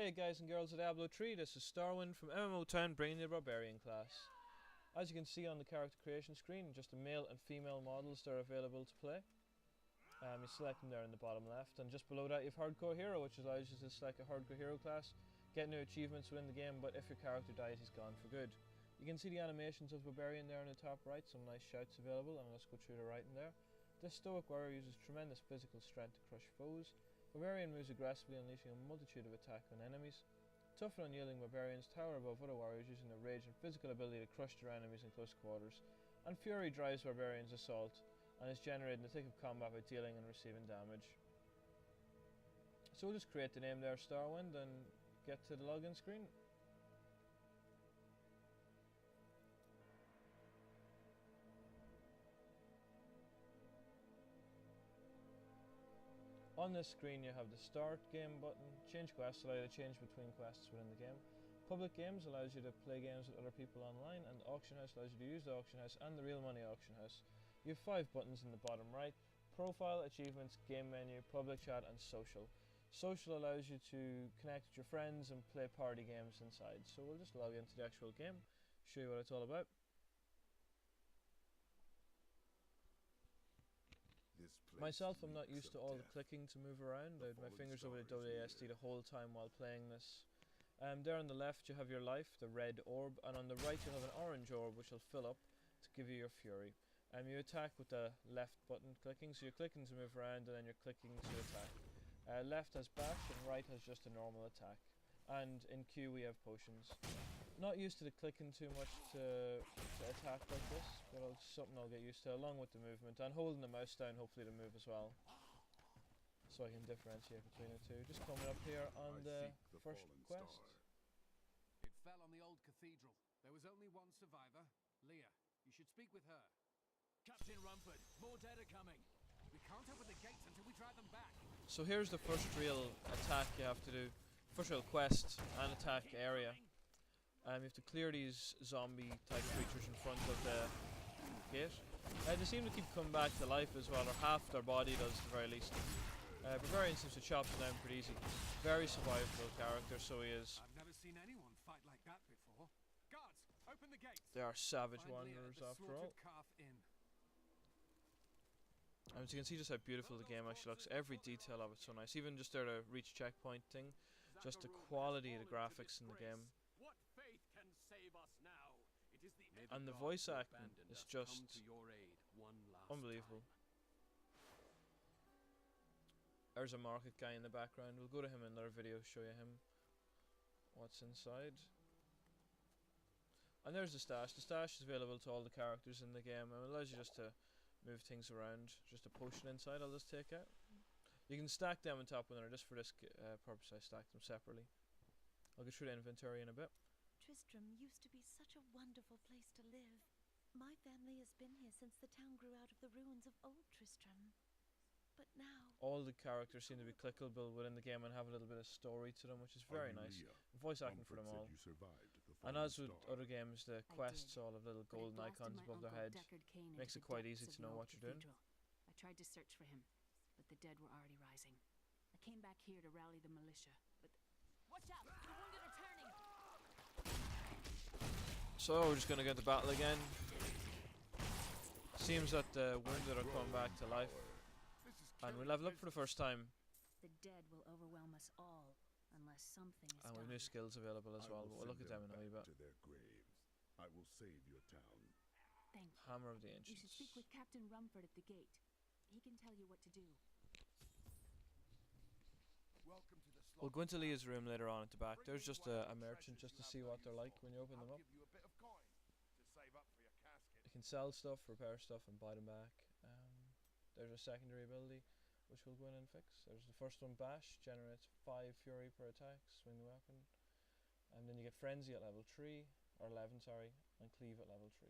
Hey guys and girls of Diablo 3, this is Starwind from MMO Town bringing you the Barbarian Class. As you can see on the character creation screen, just the male and female models that are available to play. You select them there in the bottom left, and just below that you have Hardcore Hero, which allows you to select a Hardcore Hero class, get new achievements within the game, but if your character dies he's gone for good. You can see the animations of Barbarian there in the top right, some nice shouts available, and let's go through the writing there. This stoic warrior uses tremendous physical strength to crush foes. Barbarian moves aggressively, unleashing a multitude of attacks on enemies. Tough and unyielding barbarians tower above other warriors, using their rage and physical ability to crush their enemies in close quarters. And fury drives barbarians' assault, and is generated in the thick of combat by dealing and receiving damage. So we'll just create the name there, Starwind, and get to the login screen. On this screen you have the Start Game button, Change Quests allow you to change between quests within the game, Public Games allows you to play games with other people online, and Auction House allows you to use the Auction House and the Real Money Auction House. You have 5 buttons in the bottom right: Profile, Achievements, Game Menu, Public Chat and Social. Social allows you to connect with your friends and play party games inside, so we'll just log into the actual game, show you what it's all about. Myself, I'm not used to all the clicking to move around. I had my fingers over the WASD the whole time while playing this. There on the left you have your life, the red orb, and on the right you have an orange orb which will fill up to give you your fury. You attack with the left button clicking, so you're clicking to move around and then you're clicking to attack. Left has bash and right has just a normal attack. And in Q we have potions. Not used to the clicking too much to attack like this, but it's something I'll get used to, along with the movement, and holding the mouse down hopefully to move as well, so I can differentiate between the two. Just coming up here on the first quest. It fell on the old cathedral. There was only one survivor, Leah. You should speak with her. Captain Rumford, more dead are coming. We can't open the gates until we drive them back. So here's the first real attack you have to do. First real quest and attack area. You have to clear these zombie type creatures in front of the gate. They seem to keep coming back to life as well, or half their body does at the very least. Barbarian seems to chop them down pretty easy. Very survivable character, so he is. I've never seen anyone fight like that before. Guards, open the gates. They are savage wanderers after all. As you can see just how beautiful the game actually looks. Every detail of it's so nice. Even just there to reach checkpoint thing. Just the quality of the graphics in the game. What faith can save us now? It is the and the voice acting is just unbelievable. There's a market guy in the background. We'll go to him in another video, show you him what's inside. And there's the stash. The stash is available to all the characters in the game, and it allows you just to move things around. Just a potion inside I'll just take out. You can stack them on top of one another. Just for this purpose I stacked them separately. I'll get through the inventory in a bit. Tristram used to be such a wonderful place to live. My family has been here since the town grew out of the ruins of old Tristram. But now... all the characters seem to be clickable within the game and have a little bit of story to them, which is very nice. Voice acting for them all. And as with other games, the quests all have little golden icons above their head. Makes it quite easy to know what you're doing. I tried to search for him, but the dead were already rising. I came back here to rally the militia, but... Watch out! The wounded are turning! So we're just gonna get to battle again. Seems that the wounded are coming back to life. And we level up for the first time. The dead will overwhelm us all, unless something is and we have new skills available as well, but we'll look at them in a wee bit. To their graves. I will save your town. Thank you. Hammer of the You Ancients. should speak with Captain Rumford at the gate. He can tell you what to do. Welcome to the We'll go into Leah's room later on at the back. There's just a merchant just to see what they're like when you open them up. You can sell stuff, repair stuff and buy them back. There's a secondary ability which we'll go in and fix. There's the first one, Bash, generates 5 fury per attack, swing the weapon. And then you get Frenzy at level 3, or 11 sorry, and Cleave at level 3.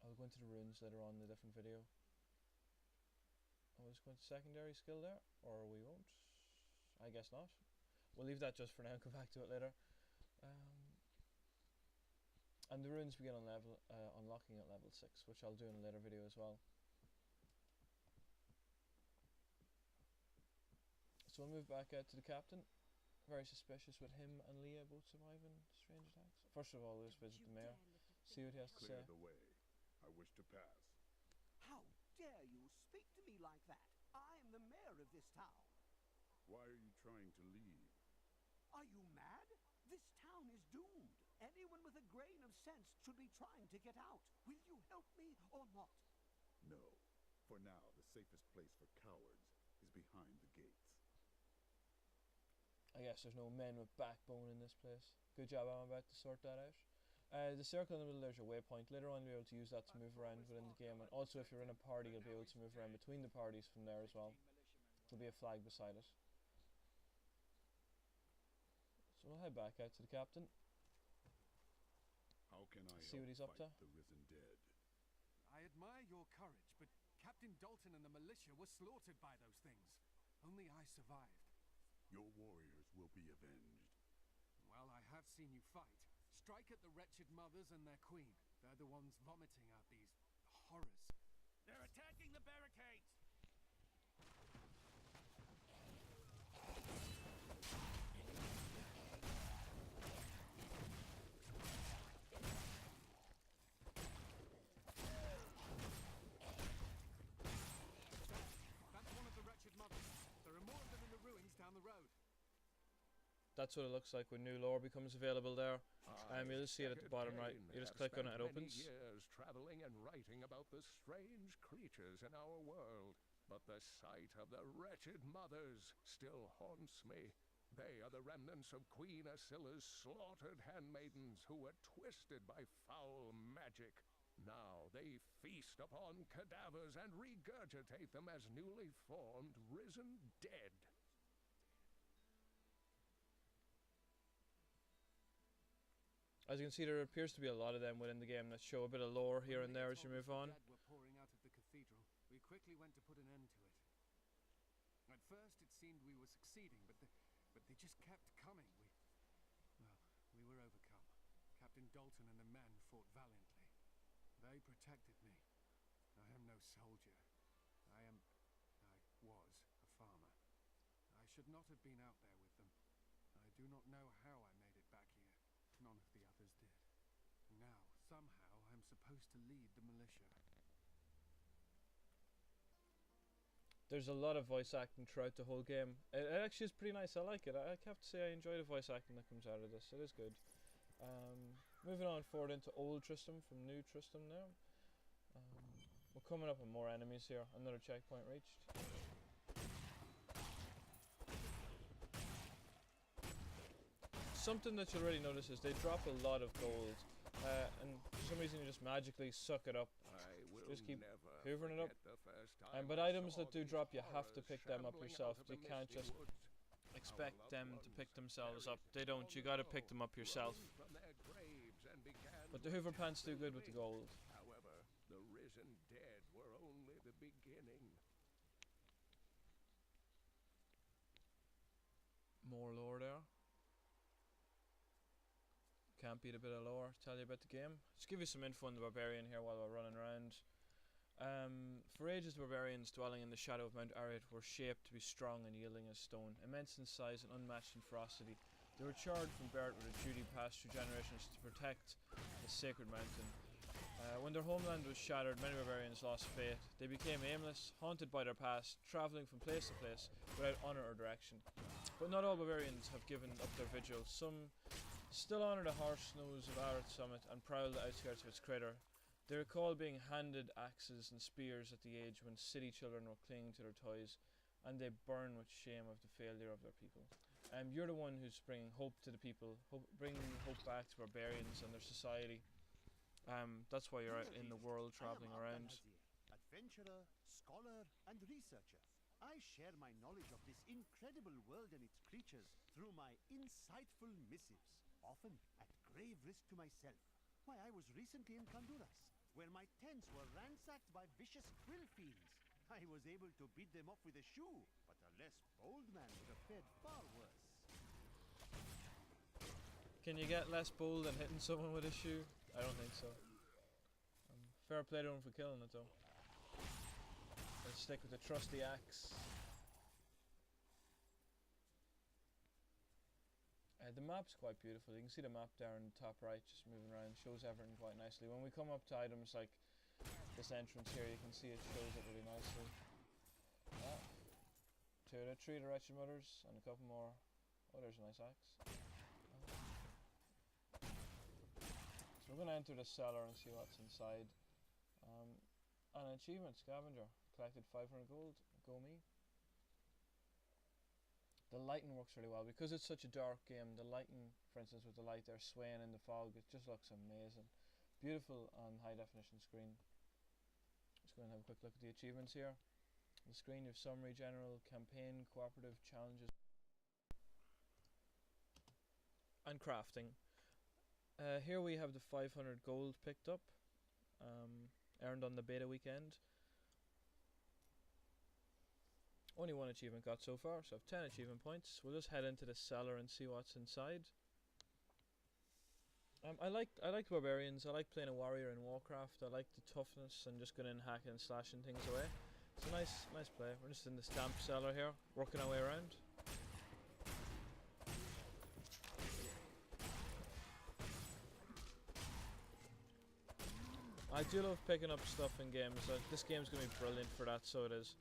I'll go into the runes later on in a different video. I'll just go into secondary skill there, or we won't. I guess not. We'll leave that just for now and come back to it later. And the runes begin on level unlocking at level 6, which I'll do in a later video as well. So we'll move back out to the captain. Very suspicious with him and Leah both surviving strange attacks. First of all, let's visit the mayor, see what he has to say. Clear the way. I wish to pass. How dare you speak to me like that? I am the mayor of this town. Why are you trying to leave? Are you mad? This town is doomed. Anyone with a grain of sense should be trying to get out. Will you help me or not? No. For now, the safest place for cowards is behind the gates. I guess there's no men with backbone in this place. Good job, I'm about to sort that out. The circle in the middle, there's your waypoint. Later on you'll be able to use that to move around within the game, and also if you're in a party you'll be able to move around between the parties from there as well. There'll be a flag beside it. So we'll head back out to the captain. How can I See what he's up to? the risen dead? I admire your courage, but Captain Dalton and the militia were slaughtered by those things. Only I survived. Your warriors will be avenged. Well, I have seen you fight. Strike at the wretched mothers and their queen. They're the ones vomiting out these horrors. They're attacking the barricades! That's one of the wretched mothers. There are more of them in the ruins down the road. That's what it looks like when new lore becomes available there. You'll just see it at the bottom right. You just click on it, it opens. Years traveling and writing about the strange creatures in our world, but the sight of the wretched mothers still haunts me. They are the remnants of Queen Asilla's slaughtered handmaidens who were twisted by foul magic. Now they feast upon cadavers and regurgitate them as newly formed, risen dead. As you can see, there appears to be a lot of them within the game that show a bit of lore here and there as you move on. Were pouring out of the cathedral. We quickly went to put an end to it. At first, it seemed we were succeeding, but they just kept coming. We were overcome. Captain Dalton and the men fought valiantly. They protected me. I am no soldier. I was a farmer. I should not have been out there with them. I do not know how I made it back here. None of the others did. Now, somehow, I'm supposed to lead the militia. There's a lot of voice acting throughout the whole game. It actually is pretty nice, I like it. I have to say I enjoy the voice acting that comes out of this, it is good. Moving on forward into Old Tristram from New Tristram now. We're coming up on more enemies here, another checkpoint reached. Something that you'll already notice is they drop a lot of gold, and for some reason you just magically suck it up. Just keep hoovering it up. But items that do drop, you have to pick them up yourself. You can't just expect them to pick themselves up. They don't, you gotta pick them up yourself. But the Hoover pants do good with the gold. However, the risen dead were only the beginning. More lore there. Can't beat a bit of lore. Tell you about the game. Just give you some info on the Barbarian here while we're running around. For ages, the Barbarians dwelling in the shadow of Mount Arid were shaped to be strong and yielding as stone, immense in size and unmatched in ferocity. They were charged from birth with a duty passed through generations to protect the sacred mountain. When their homeland was shattered, many Barbarians lost faith. They became aimless, haunted by their past, travelling from place to place without honour or direction. But not all Barbarians have given up their vigil. Some still honour the harsh snows of Arid summit and prowl the outskirts of its crater. They recall being handed axes and spears at the age when city children were clinging to their toys, and they burn with shame of the failure of their people. You're the one who's bringing hope to the people, bringing hope back to barbarians and their society. That's why you're out in the world travelling around. Adventurer, scholar, and researcher. I share my knowledge of this incredible world and its creatures through my insightful missives, often at grave risk to myself. Why, I was recently in Honduras, where my tents were ransacked by vicious quill fiends. I was able to beat them off with a shoe, but a less bold man would have fared far worse. Can you get less bold than hitting someone with a shoe? I don't think so. Fair play to him for killing it though. Let's stick with the trusty axe. The map's quite beautiful. You can see the map there in the top right, just moving around, shows everything quite nicely. When we come up to items like this entrance here, you can see it shows it really nicely. Yeah. 3 of the Wretched Mothers, and a couple more. Oh, there's a nice axe. So we're going to enter the cellar and see what's inside. An achievement, Scavenger. Collected 500 gold. Go me. The lighting works really well because it's such a dark game. The lighting, for instance, with the light there swaying in the fog, it just looks amazing. Beautiful on high definition screen. Let's go and have a quick look at the achievements here. On the screen you have summary, general, campaign, cooperative, challenges, and crafting. Here we have the 500 gold picked up, earned on the beta weekend. Only 1 achievement got so far, so I have 10 achievement points. We'll just head into the cellar and see what's inside. I like barbarians. I like playing a warrior in Warcraft. I like the toughness and just going in hacking and slashing things away. It's a nice play. We're just in the stamp cellar here, working our way around. I do love picking up stuff in games. This game's going to be brilliant for that, so it is.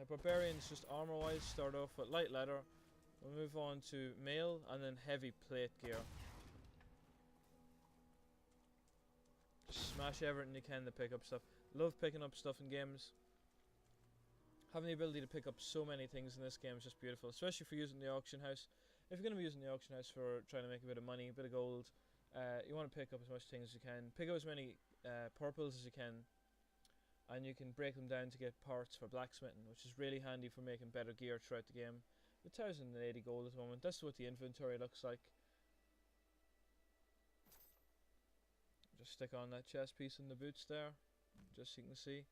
Barbarians, just armor wise, start off with light leather. We'll move on to mail and then heavy plate gear. Just smash everything you can to pick up stuff. Love picking up stuff in games. Having the ability to pick up so many things in this game is just beautiful, especially for using the auction house. If you're going to be using the auction house for trying to make a bit of money, a bit of gold, you want to pick up as much things as you can. Pick up as many purples as you can. And you can break them down to get parts for blacksmithing, which is really handy for making better gear throughout the game. 1080 gold at the moment. That's what the inventory looks like. Just stick on that chest piece in the boots there, just so you can see.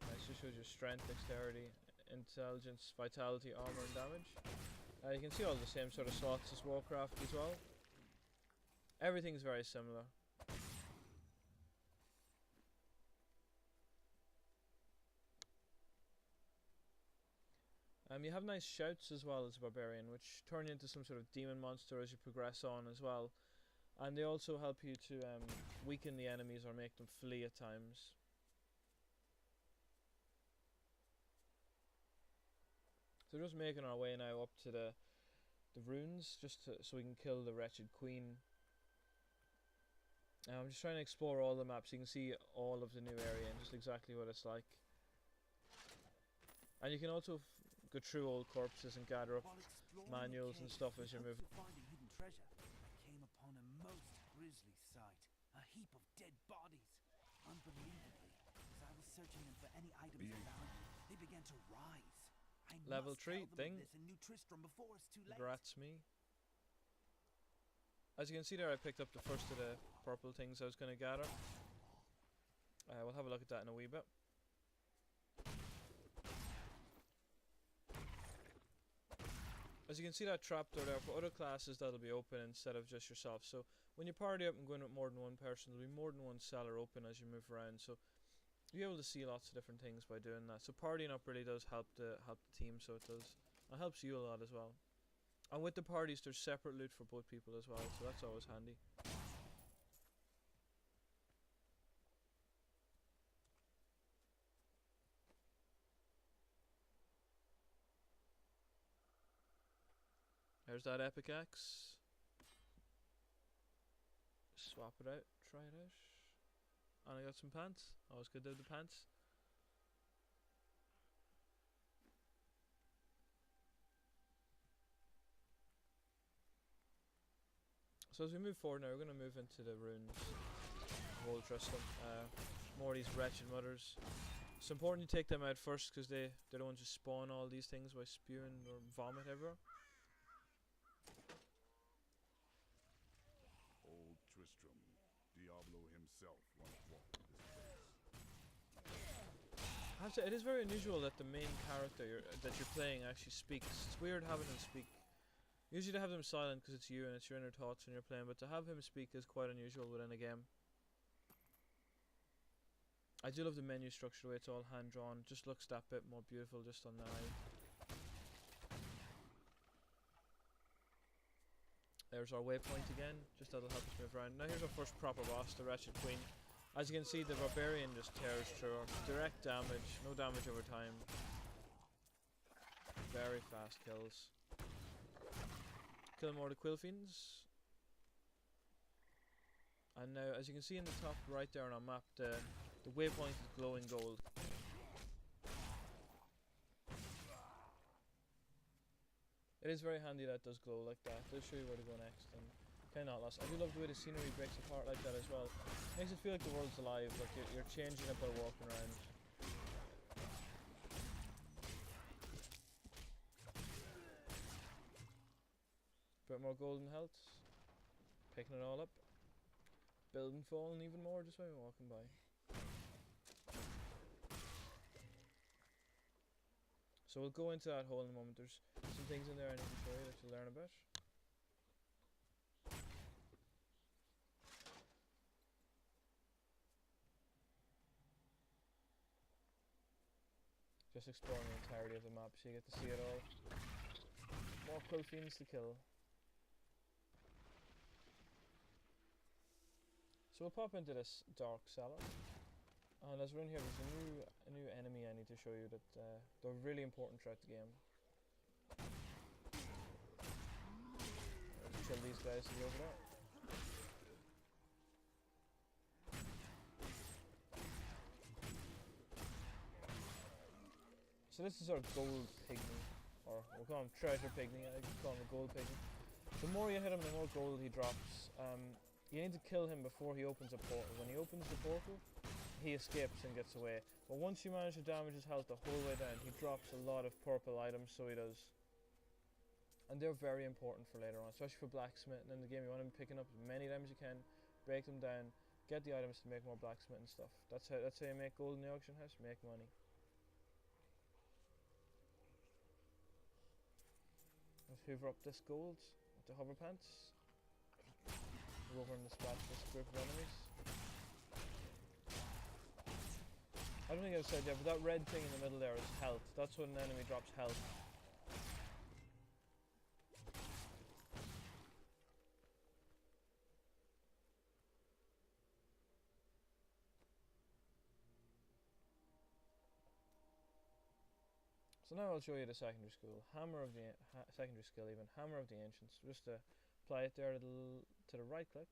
Nice, just shows your strength, dexterity, intelligence, vitality, armor, and damage. You can see all the same sort of slots as Warcraft as well. Everything's very similar. You have nice shouts as well as a barbarian, which turn into some sort of demon monster as you progress on as well. And they also help you to weaken the enemies or make them flee at times. So we're just making our way now up to the ruins, so we can kill the wretched queen. I'm just trying to explore all the maps. You can see all of the new area and just exactly what it's like. And you can also go through old corpses and gather up manuals and stuff as you're moving. Finding hidden treasure, I came upon a most grisly sight. A heap of dead bodies. Unbelievably, as I was searching them for any items of value, they began to rise. I Level must 3 tell them thing. of this in New Tristram before it's too late. Congrats me. As you can see there, I picked up the first of the purple things I was going to gather. We'll have a look at that in a wee bit. As you can see, that trapdoor there, for other classes that'll be open instead of just yourself. So when you party up and go in with more than one person, there'll be more than one cellar open as you move around. So you'll be able to see lots of different things by doing that. So partying up really does help the team, so it does. It helps you a lot as well. And with the parties, there's separate loot for both people as well, so that's always handy. There's that epic axe. Swap it out, try it out. And I got some pants. Always good to have the pants. So as we move forward now, we're going to move into the ruins of Old Tristram. More of these wretched mothers. It's important you take them out first because they're the ones who spawn all these things by spewing or vomit everywhere. Old Tristram, Diablo himself once walked this place. I have to say, it is very unusual that the main character that you're playing actually speaks. It's weird having him speak. Usually to have them silent because it's you and it's your inner thoughts when you're playing, but to have him speak is quite unusual within a game. I do love the menu structure, the way it's all hand drawn. Just looks that bit more beautiful just on the eye. There's our waypoint again, just that'll help us move around. Now here's our first proper boss, the Wretched Queen. As you can see, the Barbarian just tears through her. Direct damage, no damage over time. Very fast kills. Kill more of the Quill Fiends. And now, as you can see in the top right there on our map, the waypoint is glowing gold. It is very handy that it does glow like that. It'll show you where to go next, and kind of not lost. I do love the way the scenery breaks apart like that as well. Makes it feel like the world's alive, like you're changing it by walking around. Bit more golden health. Picking it all up. Building falling even more just by walking by. So we'll go into that hole in a moment. There's some things in there I need to show you that you'll learn about. Just exploring the entirety of the map so you get to see it all. More Quill Fiends to kill. So we'll pop into this dark cellar. And as we're in here, there's a new enemy I need to show you that they're really important throughout the game. Let's kill these guys to go over there. So this is our gold pygmy, or we'll call him treasure pygmy. I call him a gold pygmy. The more you hit him, the more gold he drops. You need to kill him before he opens a portal. When he opens the portal, he escapes and gets away. But once you manage to damage his health the whole way down, he drops a lot of purple items, so he does. And they're very important for later on, especially for blacksmithing in the game. You want him picking up as many items as you can, break them down, get the items to make more blacksmithing stuff. That's how you make gold in the auction house, make money. Let's hoover up this gold with the hover pants. Go over and dispatch this group of enemies. I don't think I've said yet, but that red thing in the middle there is health. That's when an enemy drops health. So now I'll show you the secondary skill, Hammer of the Ancients. Just to apply it there to the right click.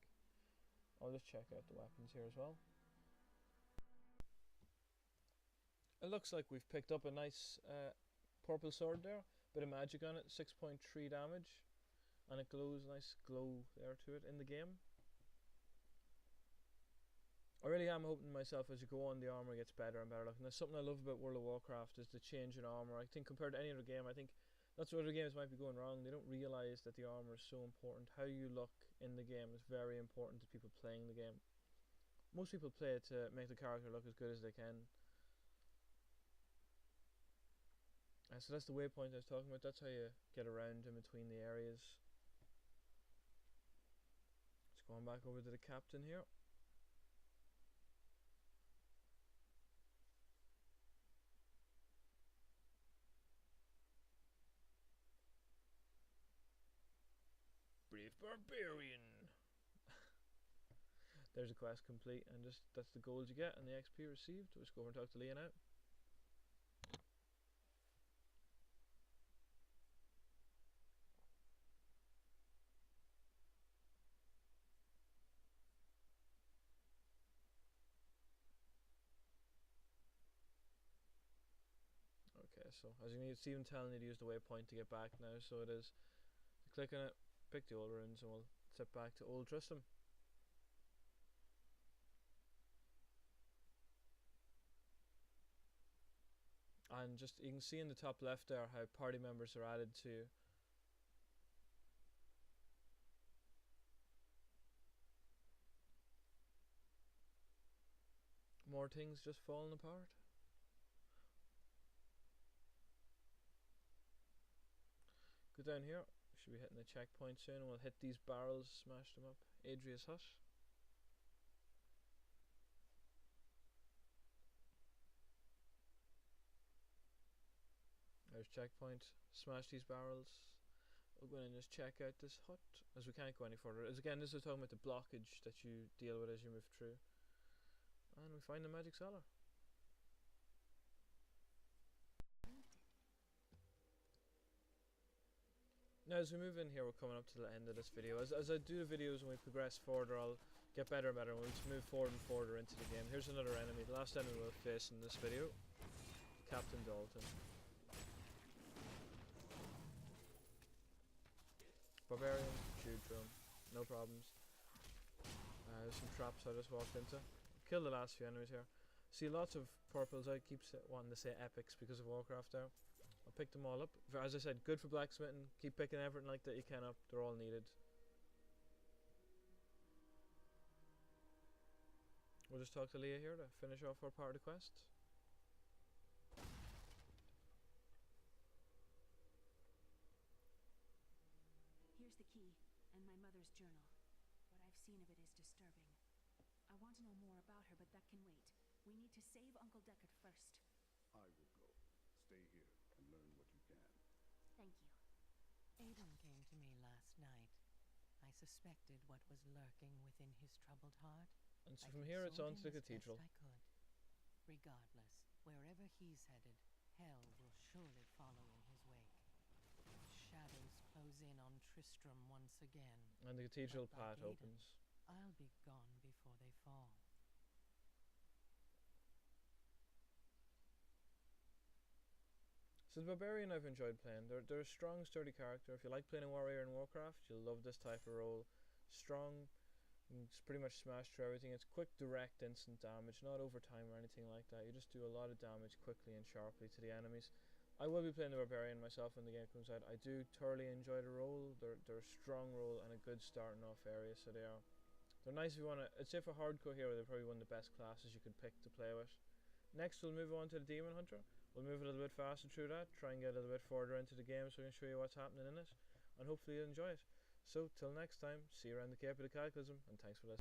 I'll just check out the weapons here as well. It looks like we've picked up a nice purple sword there, bit of magic on it, 6.3 damage, and it glows, nice glow there to it in the game. I really am hoping myself as you go on the armor gets better and better looking. That's something I love about World of Warcraft, is the change in armor. I think compared to any other game, I think that's where other games might be going wrong. They don't realise that the armor is so important. How you look in the game is very important to people playing the game. Most people play it to make the character look as good as they can. So that's the waypoint I was talking about. That's how you get around in between the areas. Just going back over to the captain here. Brave Barbarian. There's a quest complete, and just that's the gold you get and the XP received. We'll just go over and talk to Leah now. Okay, so as you need, it's even telling you to use the waypoint to get back now, so it is. Click on it, pick the old runes, and we'll sit back to Old Tristram. And just, you can see in the top left there how party members are added to. More things just falling apart. Go down here, we should be hitting the checkpoint soon, and we'll hit these barrels, smash them up. Adria's hut. There's checkpoint. Smash these barrels. We'll go in and just check out this hut, as we can't go any further. As again, this is talking about the blockage that you deal with as you move through. And we find the magic cellar. Now as we move in here, we're coming up to the end of this video. As I do the videos and we progress further, I'll get better and better and we'll just move forward and further into the game. Here's another enemy, the last enemy we'll face in this video. Captain Dalton. Barbarian, shoot drum, no problems. There's some traps I just walked into. Killed the last few enemies here. See lots of purples. I keep wanting to say epics because of Warcraft there. I'll pick them all up. As I said, good for blacksmithing. Keep picking everything like that you can up. They're all needed. We'll just talk to Leah here to finish off our part of the quest. Here's the key, and my mother's journal. What I've seen of it is disturbing. I want to know more about her, but that can wait. We need to save Uncle Deckard first. I will go. Stay here and learn what you can. Thank you. Aiden came to me last night. I suspected what was lurking within his troubled heart. And so from here it's on to the cathedral. I could. Regardless, wherever he's headed, hell will surely follow in his wake. Shadows close in on Tristram once again. And the cathedral But path like Aiden, opens. I'll be gone before they fall. So the Barbarian I've enjoyed playing. They're a strong, sturdy character. If you like playing a warrior in Warcraft, you'll love this type of role. Strong, it's pretty much smash through everything. It's quick, direct, instant damage, not over time or anything like that. You just do a lot of damage quickly and sharply to the enemies. I will be playing the Barbarian myself when the game comes out. I do thoroughly enjoy the role. They're a strong role and a good starting off area, so they are. They're nice if you want to. I'd say for hardcore hero, they're probably one of the best classes you could pick to play with. Next, we'll move on to the Demon Hunter. We'll move a little bit faster through that, try and get a little bit further into the game so I can show you what's happening in it, and hopefully you'll enjoy it. So, till next time, see you around the Cape of the Cataclysm, and thanks for listening.